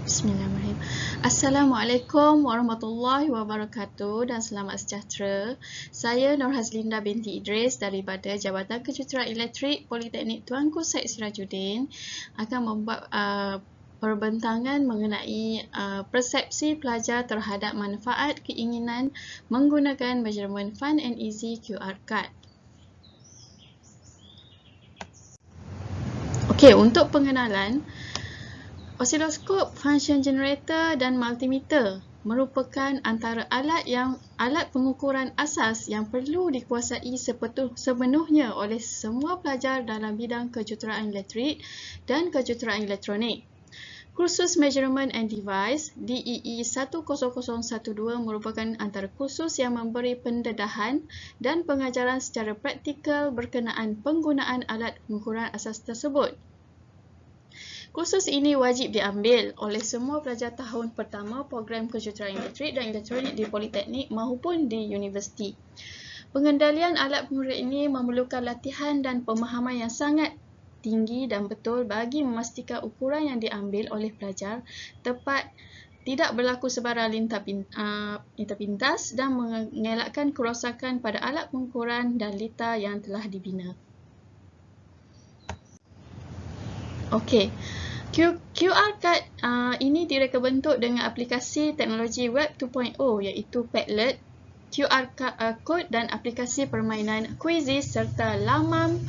Bismillahirrahmanirrahim. Assalamualaikum warahmatullahi wabarakatuh dan selamat sejahtera. Saya Nur Hazlinda binti Idris daripada Jabatan Kejuruteraan Elektrik Politeknik Tuanku Syed Sirajuddin akan membuat perbentangan mengenai persepsi pelajar terhadap manfaat keinginan menggunakan measurement Fun and Easy QR Card. Okey, untuk pengenalan, osiloskop, function generator dan multimeter merupakan antara alat pengukuran asas yang perlu dikuasai sepenuhnya oleh semua pelajar dalam bidang kejuruteraan elektrik dan kejuruteraan elektronik. Kursus Measurement and Device DEE 10012 merupakan antara kursus yang memberi pendedahan dan pengajaran secara praktikal berkenaan penggunaan alat pengukuran asas tersebut. Kursus ini wajib diambil oleh semua pelajar tahun pertama program kejuruteraan elektrik dan elektronik di Politeknik maupun di universiti. Pengendalian alat pengukur ini memerlukan latihan dan pemahaman yang sangat tinggi dan betul bagi memastikan ukuran yang diambil oleh pelajar tepat, tidak berlaku sebarang lintah pintas dan mengelakkan kerosakan pada alat pengukuran dan lita yang telah dibina. Okey, QR Card ini direka bentuk dengan aplikasi teknologi Web 2.0 iaitu Padlet, QR Code dan aplikasi permainan Quizizz serta laman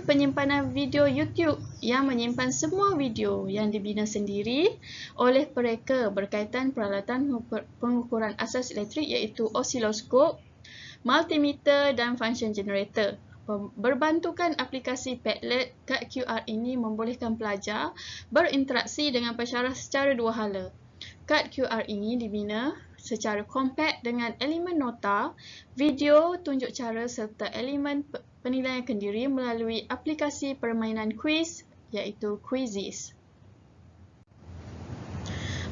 penyimpanan video YouTube yang menyimpan semua video yang dibina sendiri oleh mereka berkaitan peralatan pengukuran asas elektrik iaitu osiloskop, multimeter dan function generator. Berbantukan aplikasi Padlet, kad QR ini membolehkan pelajar berinteraksi dengan pensyarah secara dua hala. Kad QR ini dibina secara kompak dengan elemen nota, video, tunjuk cara serta elemen penilaian kendiri melalui aplikasi permainan kuis iaitu Quizizz.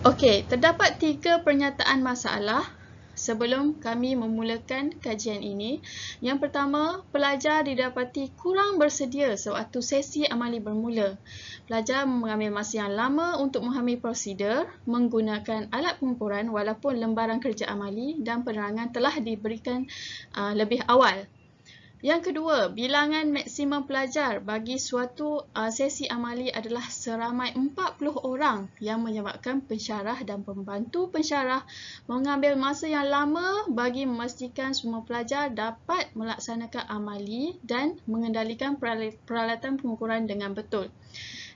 Okey, terdapat 3 pernyataan masalah sebelum kami memulakan kajian ini. Yang pertama, pelajar didapati kurang bersedia sewaktu sesi amali bermula. Pelajar mengambil masa yang lama untuk memahami prosedur menggunakan alat pengukuran walaupun lembaran kerja amali dan penerangan telah diberikan lebih awal. Yang kedua, bilangan maksimum pelajar bagi suatu sesi amali adalah seramai 40 orang yang menyebabkan pensyarah dan pembantu pensyarah mengambil masa yang lama bagi memastikan semua pelajar dapat melaksanakan amali dan mengendalikan peralatan pengukuran dengan betul.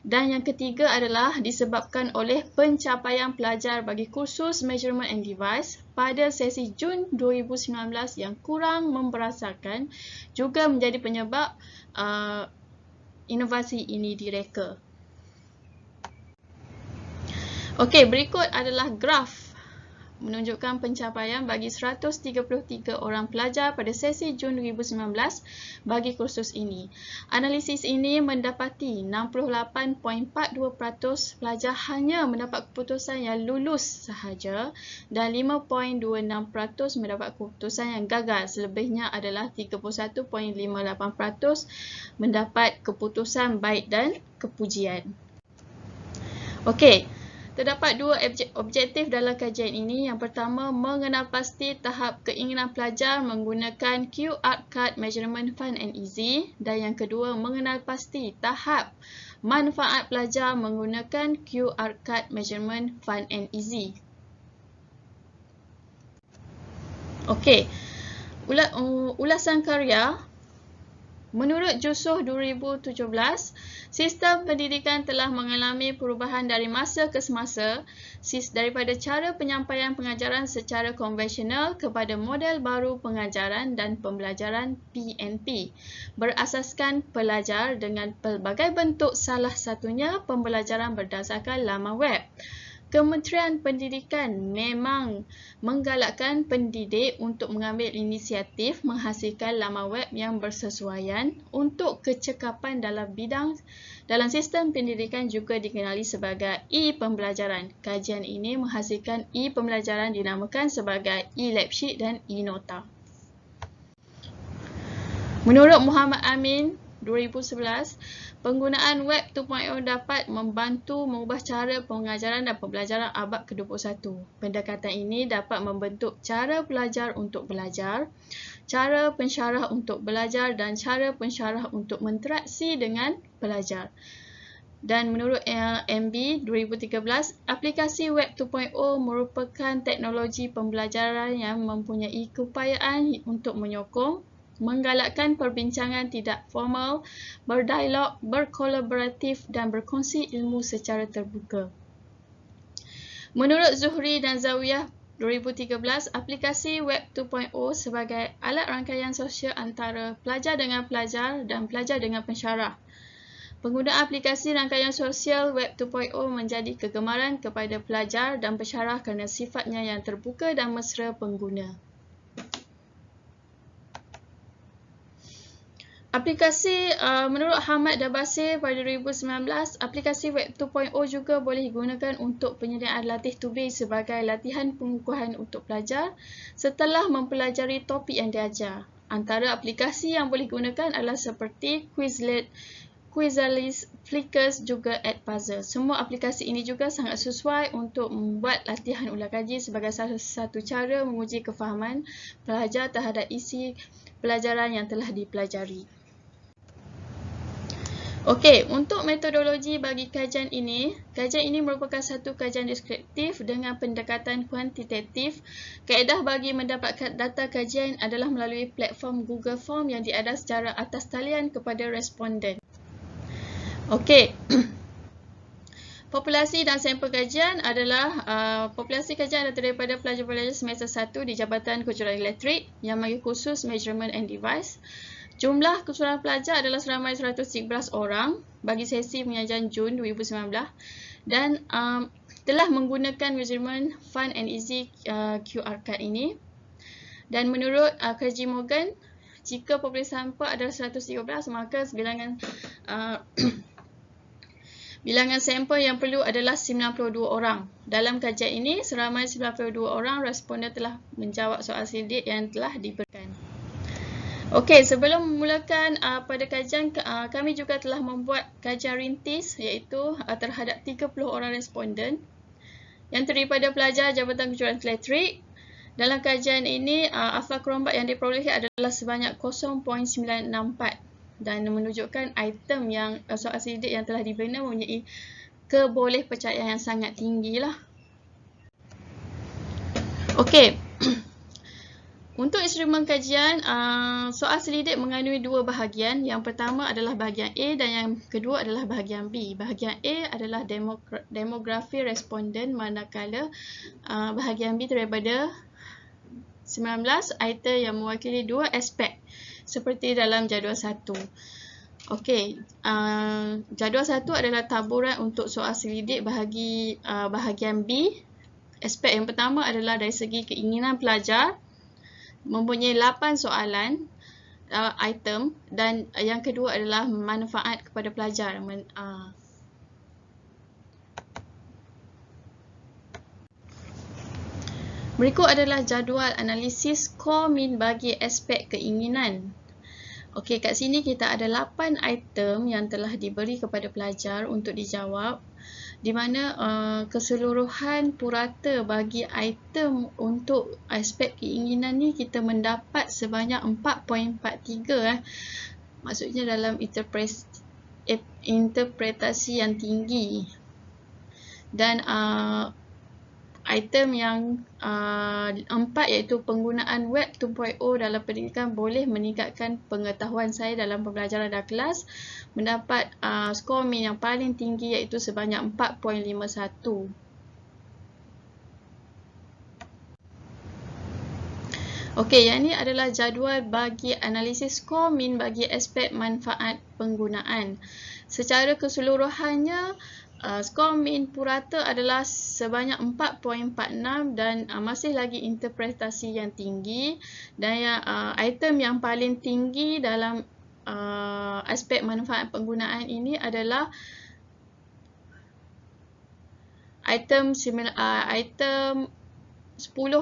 Dan yang ketiga adalah disebabkan oleh pencapaian pelajar bagi kursus Measurement and Device pada sesi Jun 2019 yang kurang memberasakan juga menjadi penyebab inovasi ini direka. Okey, berikut adalah graf menunjukkan pencapaian bagi 133 orang pelajar pada sesi Jun 2019 bagi kursus ini. Analisis ini mendapati 68.42% pelajar hanya mendapat keputusan yang lulus sahaja dan 5.26% mendapat keputusan yang gagal. Selebihnya adalah 31.58% mendapat keputusan baik dan kepujian. Okey. Terdapat 2 objektif dalam kajian ini. Yang pertama, mengenal pasti tahap keinginan pelajar menggunakan QR Card Measurement Fun and Easy. Dan yang kedua, mengenal pasti tahap manfaat pelajar menggunakan QR Card Measurement Fun and Easy. Okey, ulasan karya. Menurut Jusoh 2017, sistem pendidikan telah mengalami perubahan dari masa ke semasa daripada cara penyampaian pengajaran secara konvensional kepada model baru pengajaran dan pembelajaran PNP berasaskan pelajar dengan pelbagai bentuk, salah satunya pembelajaran berdasarkan laman web. Kementerian Pendidikan memang menggalakkan pendidik untuk mengambil inisiatif menghasilkan laman web yang bersesuaian untuk kecekapan dalam sistem pendidikan juga dikenali sebagai e-pembelajaran. Kajian ini menghasilkan e-pembelajaran dinamakan sebagai e-labsheet dan e-nota. Menurut Muhammad Amin 2011, penggunaan web 2.0 dapat membantu mengubah cara pengajaran dan pembelajaran abad ke-21. Pendekatan ini dapat membentuk cara belajar untuk belajar, cara pensyarah untuk belajar dan cara pensyarah untuk berinteraksi dengan pelajar. Dan menurut MB 2013, aplikasi Web 2.0 merupakan teknologi pembelajaran yang mempunyai keupayaan untuk menyokong, menggalakkan perbincangan tidak formal, berdialog, berkolaboratif dan berkongsi ilmu secara terbuka. Menurut Zuhri dan Zawiyah 2013, aplikasi Web 2.0 sebagai alat rangkaian sosial antara pelajar dengan pelajar dan pelajar dengan pensyarah. Penggunaan aplikasi rangkaian sosial Web 2.0 menjadi kegemaran kepada pelajar dan pensyarah kerana sifatnya yang terbuka dan mesra pengguna. Aplikasi menurut Hamad dan Basir pada 2019, aplikasi Web 2.0 juga boleh digunakan untuk penyediaan latih tubing sebagai latihan pengukuhan untuk pelajar setelah mempelajari topik yang diajar. Antara aplikasi yang boleh digunakan adalah seperti Quizlet, Quizizz, Flickr juga Edpuzzle. Semua aplikasi ini juga sangat sesuai untuk membuat latihan ulang kaji sebagai salah satu cara menguji kefahaman pelajar terhadap isi pelajaran yang telah dipelajari. Okey, untuk metodologi bagi kajian ini merupakan satu kajian deskriptif dengan pendekatan kuantitatif. Kaedah bagi mendapatkan data kajian adalah melalui platform Google Form yang diada secara atas talian kepada responden. Okey, populasi dan sampel kajian adalah populasi kajian adalah daripada pelajar-pelajar semester 1 di Jabatan Kejuruteraan Elektrik yang bagi khusus Measurement and Device. Jumlah keseluruhan pelajar adalah seramai 113 orang bagi sesi pengajian Jun 2019 dan telah menggunakan measurement Fun and Easy QR Code ini. Dan menurut Carnegie Morgan, jika populasi sampel adalah 113, maka bilangan sampel yang perlu adalah 92 orang. Dalam kajian ini, seramai 92 orang responden telah menjawab soal selidik yang telah diberikan. Okey, sebelum memulakan pada kajian, kami juga telah membuat kajian rintis iaitu terhadap 30 orang responden yang terdiri pada pelajar Jabatan Kejuruteraan Elektrik. Dalam kajian ini, alfa kerombak yang diperolehi adalah sebanyak 0.964. Dan menunjukkan item yang soal selidik yang telah dibina mempunyai kebolehpercayaan yang sangat tinggi lah. Okey, untuk instrumen kajian, soal selidik mengandungi dua bahagian. Yang pertama adalah bahagian A dan yang kedua adalah bahagian B. Bahagian A adalah demografi responden, manakala bahagian B daripada 19 item yang mewakili dua aspek seperti dalam jadual 1. Okey, jadual 1 adalah taburan untuk soal selidik bagi bahagian B. Aspek yang pertama adalah dari segi keinginan pelajar, mempunyai 8 soalan item, dan yang kedua adalah manfaat kepada pelajar. Berikut adalah jadual analisis skor min bagi aspek keinginan. Okey, kat sini kita ada 8 item yang telah diberi kepada pelajar untuk dijawab, di mana keseluruhan purata bagi item untuk aspek keinginan ni kita mendapat sebanyak 4.43. Maksudnya dalam interpretasi yang tinggi. Dan item yang 4 iaitu penggunaan web 2.0 dalam pendidikan boleh meningkatkan pengetahuan saya dalam pembelajaran dalam kelas, mendapat skor min yang paling tinggi iaitu sebanyak 4.51. Okey, yang ini adalah jadual bagi analisis skor min bagi aspek manfaat penggunaan. Secara keseluruhannya, skor min purata adalah sebanyak 4.46 dan masih lagi interpretasi yang tinggi, dan item yang paling tinggi dalam aspek manfaat penggunaan ini adalah item 10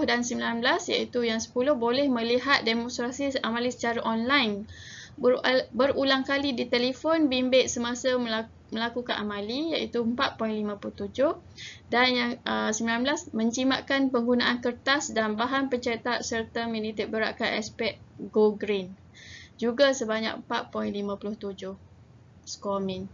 dan 19, iaitu yang 10 boleh melihat demonstrasi amali secara online. berulang kali ditelefon bimbit semasa melakukan amali iaitu 4.57 dan yang 19 menjimatkan penggunaan kertas dan bahan pencetak serta menitik beratkan aspek go green juga sebanyak 4.57 skor min.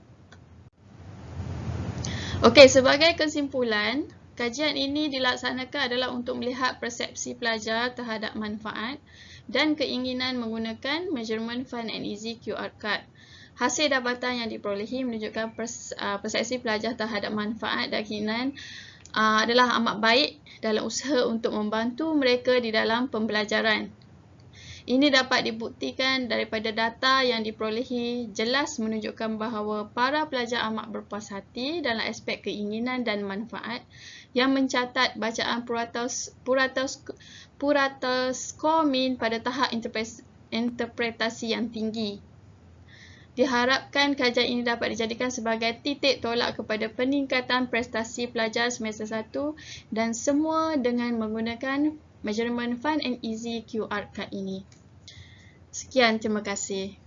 Okey, sebagai kesimpulan, kajian ini dilaksanakan adalah untuk melihat persepsi pelajar terhadap manfaat dan keinginan menggunakan Measurement Fun and Easy QR Card. Hasil dapatan yang diperolehi menunjukkan persepsi pelajar terhadap manfaat dan keinginan adalah amat baik dalam usaha untuk membantu mereka di dalam pembelajaran. Ini dapat dibuktikan daripada data yang diperolehi jelas menunjukkan bahawa para pelajar amat berpuas hati dalam aspek keinginan dan manfaat yang mencatat bacaan purata skor min pada tahap interpretasi yang tinggi. Diharapkan kajian ini dapat dijadikan sebagai titik tolak kepada peningkatan prestasi pelajar semester 1 dan semua dengan menggunakan Measurement Fun and Easy QR Card ini. Sekian, terima kasih.